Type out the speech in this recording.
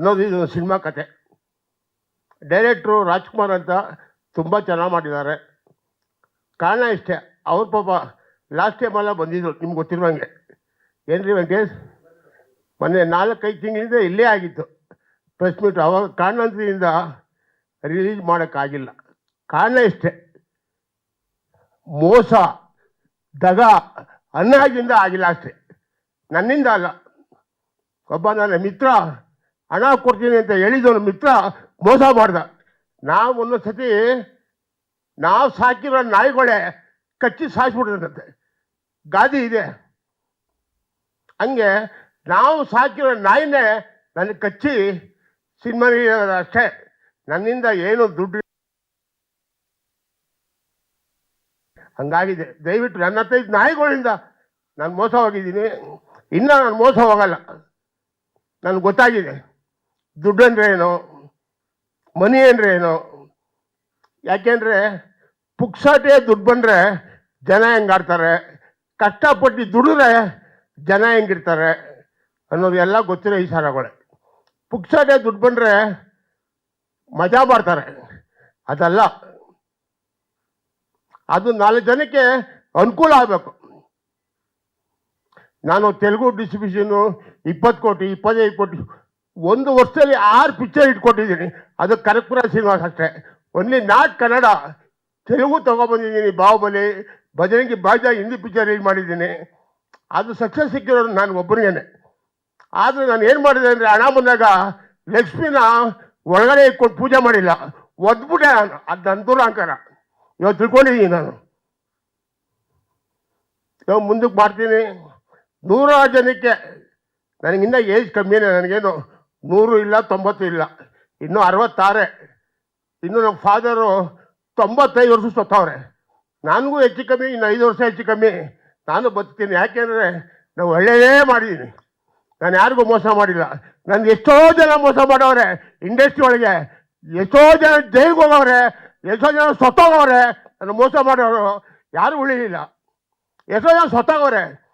ಅನ್ನೋದು ಇದು ಸಿನಿಮಾ ಕತೆ. ಡೈರೆಕ್ಟ್ರು ರಾಜ್ಕುಮಾರ್ ಅಂತ ತುಂಬ ಚೆನ್ನಾಗಿ ಮಾಡಿದ್ದಾರೆ. ಕಾರಣ ಇಷ್ಟೇ, ಅವ್ರ ಪಾಪ ಲಾಸ್ಟ್ ಟೈಮೆಲ್ಲ ಬಂದಿದ್ರು, ನಿಮ್ಗೆ ಗೊತ್ತಿರುವಂಗೆ. ಏನ್ರಿ ವೆಂಕಟೇಶ್, ಮೊನ್ನೆ 4-5 ತಿಂಗಳಿಂದ ಇಲ್ಲೇ ಆಗಿತ್ತು ಪ್ರೆಸ್ ಮೀಟ್. ಅವಾಗ ಕಾರಣಾಂತರದಿಂದ ರಿಲೀಸ್ ಮಾಡೋಕ್ಕಾಗಿಲ್ಲ. ಕಾರಣ ಇಷ್ಟೇ, ಮೋಸ ದಗ ಅನ್ನಾಗಿಂದ ಆಗಿಲ್ಲ ಅಷ್ಟೇ, ನನ್ನಿಂದ ಅಲ್ಲ. ಒಬ್ಬ ನನ್ನ ಮಿತ್ರ ಹಣ ಕೊಡ್ತೀನಿ ಅಂತ ಹೇಳಿದವನು ಮಿತ್ರ ಮೋಸ ಮಾಡ್ದ. ನಾವು ಒಂದೊಂದು ಸತಿ ನಾವು ಸಾಕಿರೋ ನಾಯಿಗಳೇ ಕಚ್ಚಿ ಸಾಯಿಸ್ಬಿಡ್ತಂತೆ, ಗಾದಿ ಇದೆ. ಹಂಗೆ ನಾವು ಸಾಕಿರೋ ನಾಯಿನೇ ನನಗೆ ಕಚ್ಚಿ ಸಿನಿಮಾ ಅಷ್ಟೇ, ನನ್ನಿಂದ ಏನು ದುಡ್ಡು ಹಂಗಾಗಿದೆ. ದಯವಿಟ್ಟು ನನ್ನ ಹತ್ರ ಇದ್ದ ನಾಯಿಗಳಿಂದ ನಾನು ಮೋಸ ಹೋಗಿದ್ದೀನಿ, ಇನ್ನೂ ನಾನು ಮೋಸ ಹೋಗಲ್ಲ. ನನಗೆ ಗೊತ್ತಾಗಿದೆ ದುಡ್ಡು ಅಂದರೆ ಏನು, ಮನಿ ಅಂದರೆ ಏನು. ಯಾಕೆಂದರೆ ಪುಕ್ಸಾಟೆ ದುಡ್ಡು ಬಂದರೆ ಜನ ಹೆಂಗಾಡ್ತಾರೆ, ಕಷ್ಟಪಟ್ಟು ದುಡಿದ್ರೆ ಜನ ಹೆಂಗಿರ್ತಾರೆ ಅನ್ನೋದು ಎಲ್ಲ ಗೊತ್ತಿರೋ ಈ ಸಾರಗಳೇ. ಪುಕ್ಸಾಟೆ ದುಡ್ಡು ಬಂದರೆ ಮಜಾ ಮಾಡ್ತಾರೆ, ಅದಲ್ಲ. ಅದು 4 ಜನಕ್ಕೆ ಅನುಕೂಲ ಆಗಬೇಕು. ನಾನು ತೆಲುಗು ಡಿಸ್ಟ್ರಿಬ್ಯೂಷನ್ನು 20 ಕೋಟಿ 25 ಕೋಟಿ 1 ವರ್ಷದಲ್ಲಿ 6 ಪಿಕ್ಚರ್ ಇಟ್ಕೊಟ್ಟಿದ್ದೀನಿ. ಅದು ಕನಕಪುರ ಸಿನಿಮಾಸ್ ಅಷ್ಟೇ. ಓನ್ಲಿ ನಾಟ್ ಕನ್ನಡ, ತೆಲುಗು ತೊಗೊಬಂದಿದ್ದೀನಿ. ಬಾಹುಬಲಿ, ಬಜರಂಗಿ ಬಾಜಾ ಹಿಂದಿ ಪಿಕ್ಚರ್ ರಿಲೀಸ್ ಮಾಡಿದ್ದೀನಿ. ಅದು ಸಕ್ಸಸ್ ಸಿಕ್ಕಿರೋದು ನಾನು ಒಬ್ಬನಿಗೇನೆ. ಆದರೆ ನಾನು ಏನು ಮಾಡಿದೆ ಅಂದರೆ, ಹಣ ಬಂದಾಗ ಲಕ್ಷ್ಮಿನ ಒಳಗಡೆ ಇಟ್ಕೊಂಡು ಪೂಜೆ ಮಾಡಿಲ್ಲ, ಒದ್ಬಿಟ್ಟೆ ನಾನು. ಅದು ನನ್ನ ದುರಹಂಕಾರ. ಇವತ್ತು ತಿಳ್ಕೊಂಡಿದ್ದೀನಿ ನಾನು. ಇವಾಗ ಮುಂದಕ್ಕೆ ಮಾಡ್ತೀನಿ. 100 ಜನಕ್ಕೆ, ನನಗಿನ್ನ ಏಜ್ ಕಮ್ಮಿನೇ, ನನಗೇನು 100 ಇಲ್ಲ 90 ಇಲ್ಲ, ಇನ್ನೂ 66. ಇನ್ನು ನಮ್ಮ ಫಾದರು 95 ವರ್ಷ ಸತ್ತವ್ರೆ. ನನಗೂ ಹೆಚ್ಚು ಕಮ್ಮಿ ಇನ್ನು 5 ವರ್ಷ ಹೆಚ್ಚು ಕಮ್ಮಿ ನಾನು ಬದುಕ್ತೀನಿ. ಯಾಕೆಂದರೆ ನಾವು ಒಳ್ಳೆಯದೇ ಮಾಡಿದ್ದೀನಿ, ನಾನು ಯಾರಿಗೂ ಮೋಸ ಮಾಡಿಲ್ಲ. ನನಗೆ ಎಷ್ಟೋ ಜನ ಮೋಸ ಮಾಡವ್ರೆ ಇಂಡಸ್ಟ್ರಿ ಒಳಗೆ, ಎಷ್ಟೋ ಜನ ಜೈಲಿಗೆ ಹೋಗವ್ರೆ, ಎಷ್ಟೋ ಜನ ಸತ್ತೋಗವ್ರೆ. ನಾನು ಮೋಸ ಮಾಡೋರು ಯಾರು ಉಳಿಲಿಲ್ಲ. ಎಷ್ಟೋ ಜನ ಸತ್ತೋಗವ್ರೆ.